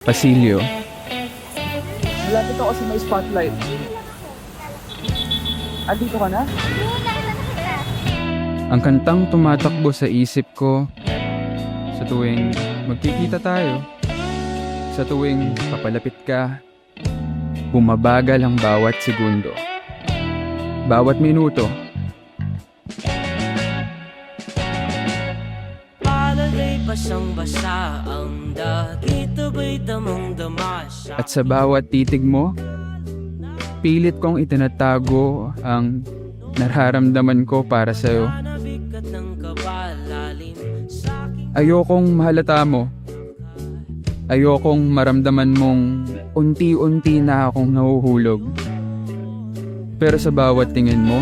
Pasilyo. Malapit ako sa may spotlight. Andito ka na? Ang kantang tumatakbo sa isip ko sa tuwing magkikita tayo. Sa tuwing papalapit ka, bumabagal ang bawat segundo. Bawat minuto. Palalay basang-basa ang dagit abay damang-dama sa At sa bawat titig mo, pilit kong itinatago ang nararamdaman ko para sa'yo. nabigat ng kabalalim sa aking Ayokong mahalata mo. Ayokong maramdaman mong unti-unti na akong nahuhulog. Pero sa bawat tingin mo,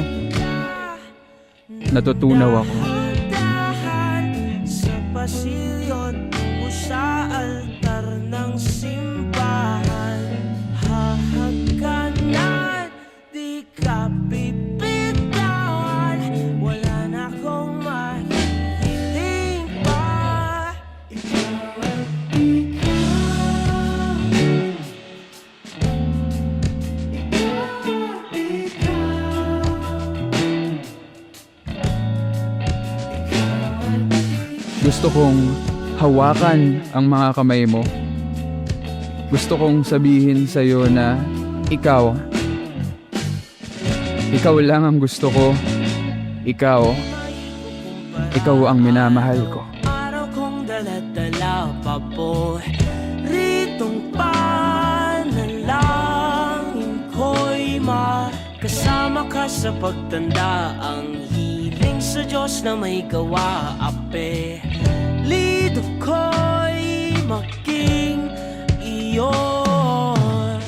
natutunaw ako. dahan sa pasilyo tungo sa altar ng simbahan. Hahagkanan, di ka bibitawan. Wala na akong mahihiling pa. Ikaw at Gusto kong hawakan ang mga kamay mo. Gusto kong sabihin sa'yo na ikaw lang ang gusto ko. Ikaw ang minamahal ko. araw kong dala-dala pa po. Ritong panalangin ko'y makasama ka sa pagtanda. Ang hiling sa Diyos na may gawa, ape. Lido ko'y maging iyo.